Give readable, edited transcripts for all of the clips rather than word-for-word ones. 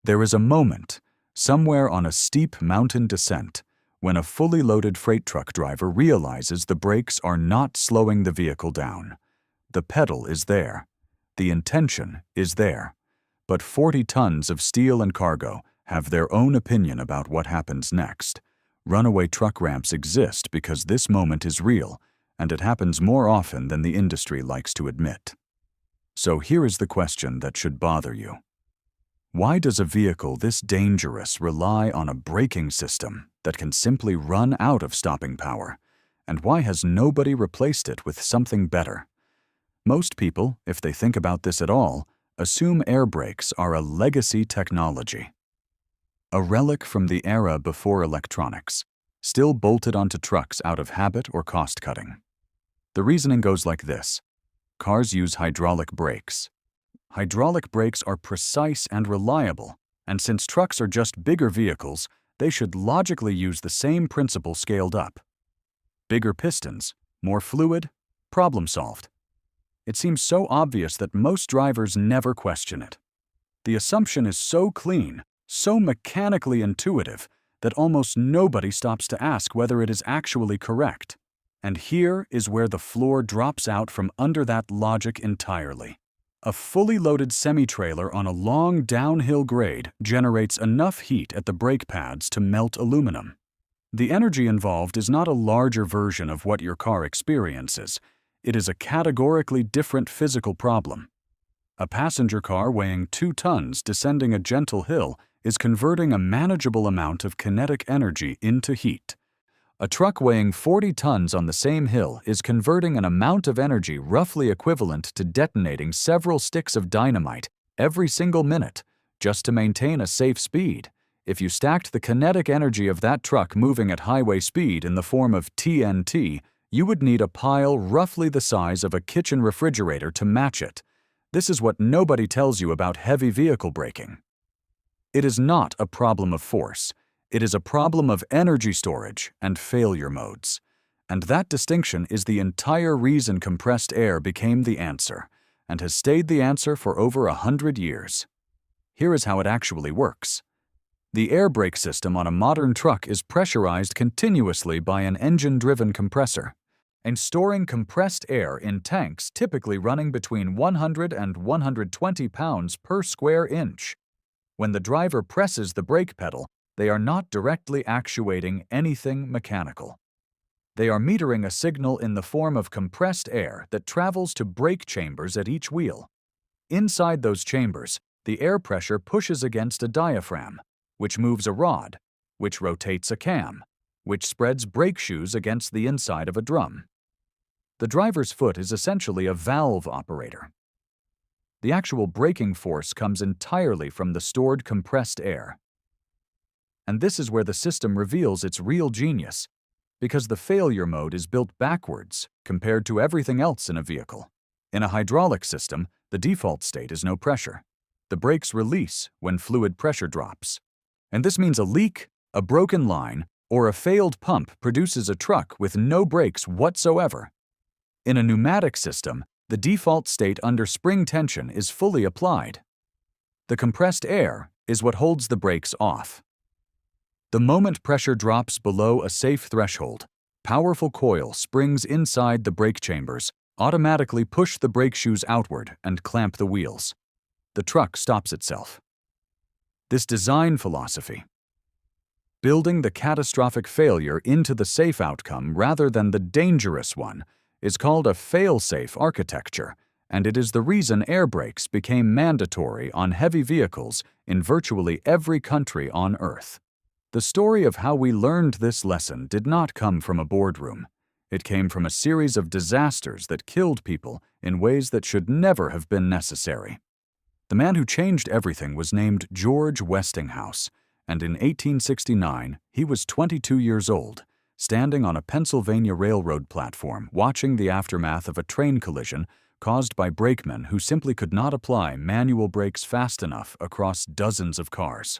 There is a moment, somewhere on a steep mountain descent, when a fully loaded freight truck driver realizes the brakes are not slowing the vehicle down. The pedal is there. The intention is there. But 40 tons of steel and cargo have their own opinion about what happens next. Runaway truck ramps exist because this moment is real, and it happens more often than the industry likes to admit. So here is the question that should bother you. Why does a vehicle this dangerous rely on a braking system that can simply run out of stopping power? And why has nobody replaced it with something better? Most people, if they think about this at all, assume air brakes are a legacy technology. A relic from the era before electronics, still bolted onto trucks out of habit or cost cutting. The reasoning goes like this. Cars use hydraulic brakes. Hydraulic brakes are precise and reliable, and since trucks are just bigger vehicles, they should logically use the same principle scaled up. Bigger pistons, more fluid, problem solved. It seems so obvious that most drivers never question it. The assumption is so clean, so mechanically intuitive, that almost nobody stops to ask whether it is actually correct. And here is where the floor drops out from under that logic entirely. A fully loaded semi-trailer on a long downhill grade generates enough heat at the brake pads to melt aluminum. The energy involved is not a larger version of what your car experiences. It is a categorically different physical problem. A passenger car weighing 2 tons descending a gentle hill is converting a manageable amount of kinetic energy into heat. A truck weighing 40 tons on the same hill is converting an amount of energy roughly equivalent to detonating several sticks of dynamite every single minute just to maintain a safe speed. If you stacked the kinetic energy of that truck moving at highway speed in the form of TNT, you would need a pile roughly the size of a kitchen refrigerator to match it. This is what nobody tells you about heavy vehicle braking. It is not a problem of force. It is a problem of energy storage and failure modes. And that distinction is the entire reason compressed air became the answer, and has stayed the answer for over 100 years. Here is how it actually works. The air brake system on a modern truck is pressurized continuously by an engine-driven compressor, and storing compressed air in tanks typically running between 100 and 120 pounds per square inch. When the driver presses the brake pedal, they are not directly actuating anything mechanical. They are metering a signal in the form of compressed air that travels to brake chambers at each wheel. Inside those chambers, the air pressure pushes against a diaphragm, which moves a rod, which rotates a cam, which spreads brake shoes against the inside of a drum. The driver's foot is essentially a valve operator. The actual braking force comes entirely from the stored compressed air. And this is where the system reveals its real genius, because the failure mode is built backwards compared to everything else in a vehicle. In a hydraulic system, the default state is no pressure. The brakes release when fluid pressure drops. And this means a leak, a broken line, or a failed pump produces a truck with no brakes whatsoever. In a pneumatic system, the default state under spring tension is fully applied. The compressed air is what holds the brakes off. The moment pressure drops below a safe threshold, powerful coil springs inside the brake chambers automatically push the brake shoes outward and clamp the wheels. The truck stops itself. This design philosophy, building the catastrophic failure into the safe outcome rather than the dangerous one, is called a fail-safe architecture, and it is the reason air brakes became mandatory on heavy vehicles in virtually every country on Earth. The story of how we learned this lesson did not come from a boardroom. It came from a series of disasters that killed people in ways that should never have been necessary. The man who changed everything was named George Westinghouse, and in 1869 he was 22 years old, standing on a Pennsylvania railroad platform watching the aftermath of a train collision caused by brakemen who simply could not apply manual brakes fast enough across dozens of cars.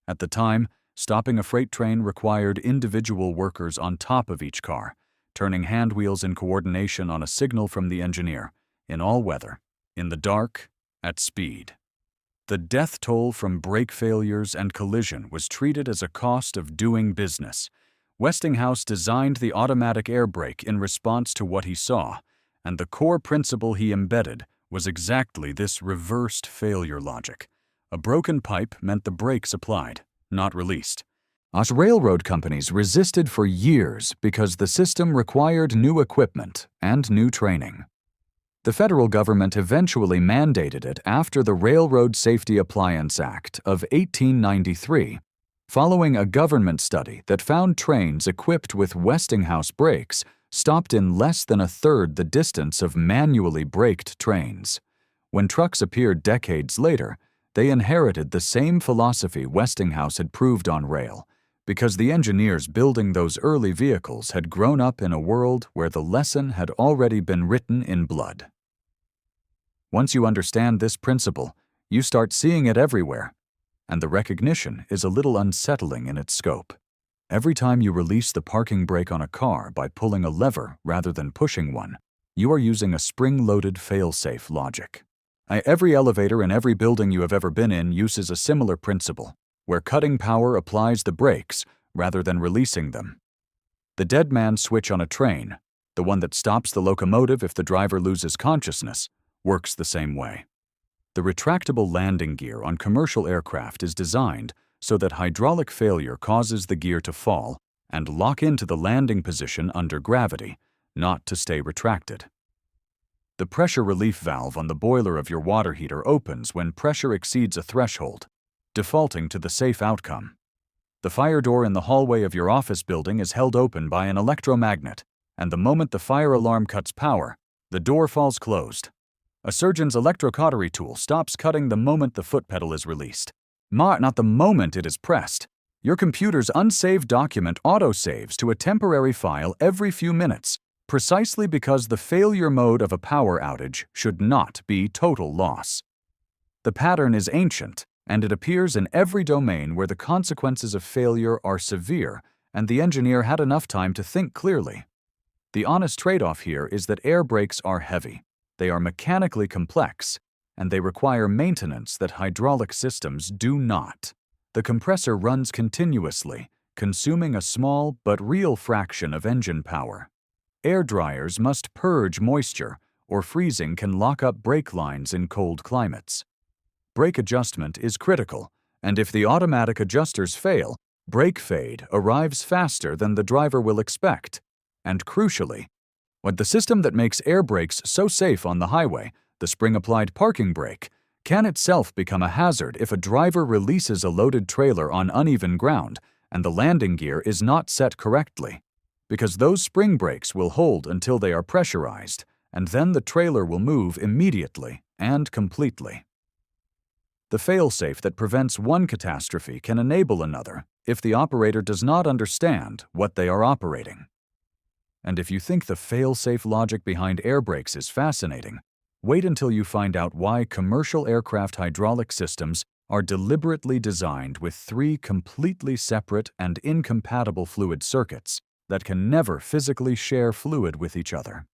At the time, stopping a freight train required individual workers on top of each car, turning hand wheels in coordination on a signal from the engineer, in all weather, in the dark, at speed. The death toll from brake failures and collision was treated as a cost of doing business. Westinghouse designed the automatic air brake in response to what he saw, and the core principle he embedded was exactly this reversed failure logic. A broken pipe meant the brakes applied, not released. Us railroad companies resisted for years because the system required new equipment and new training. The federal government eventually mandated it after the Railroad Safety Appliance Act of 1893, following a government study that found trains equipped with Westinghouse brakes stopped in less than a third the distance of manually braked trains. When trucks appeared decades later, they inherited the same philosophy Westinghouse had proved on rail, because the engineers building those early vehicles had grown up in a world where the lesson had already been written in blood. Once you understand this principle, you start seeing it everywhere, and the recognition is a little unsettling in its scope. Every time you release the parking brake on a car by pulling a lever rather than pushing one, you are using a spring-loaded fail-safe logic. Every elevator in every building you have ever been in uses a similar principle, where cutting power applies the brakes rather than releasing them. The dead man switch on a train, the one that stops the locomotive if the driver loses consciousness, works the same way. The retractable landing gear on commercial aircraft is designed so that hydraulic failure causes the gear to fall and lock into the landing position under gravity, not to stay retracted. The pressure relief valve on the boiler of your water heater opens when pressure exceeds a threshold, defaulting to the safe outcome. The fire door in the hallway of your office building is held open by an electromagnet, and the moment the fire alarm cuts power, the door falls closed. A surgeon's electrocautery tool stops cutting the moment the foot pedal is released. Not the moment it is pressed. Your computer's unsaved document autosaves to a temporary file every few minutes, precisely because the failure mode of a power outage should not be total loss. The pattern is ancient, and it appears in every domain where the consequences of failure are severe and the engineer had enough time to think clearly. The honest trade-off here is that air brakes are heavy, they are mechanically complex, and they require maintenance that hydraulic systems do not. The compressor runs continuously, consuming a small but real fraction of engine power. Air dryers must purge moisture, or freezing can lock up brake lines in cold climates. Brake adjustment is critical, and if the automatic adjusters fail, brake fade arrives faster than the driver will expect. And crucially, what the system that makes air brakes so safe on the highway, the spring-applied parking brake, can itself become a hazard if a driver releases a loaded trailer on uneven ground and the landing gear is not set correctly, because those spring brakes will hold until they are pressurized, and then the trailer will move immediately and completely. The fail-safe that prevents one catastrophe can enable another if the operator does not understand what they are operating. And if you think the fail-safe logic behind air brakes is fascinating, wait until you find out why commercial aircraft hydraulic systems are deliberately designed with 3 completely separate and incompatible fluid circuits that can never physically share fluid with each other.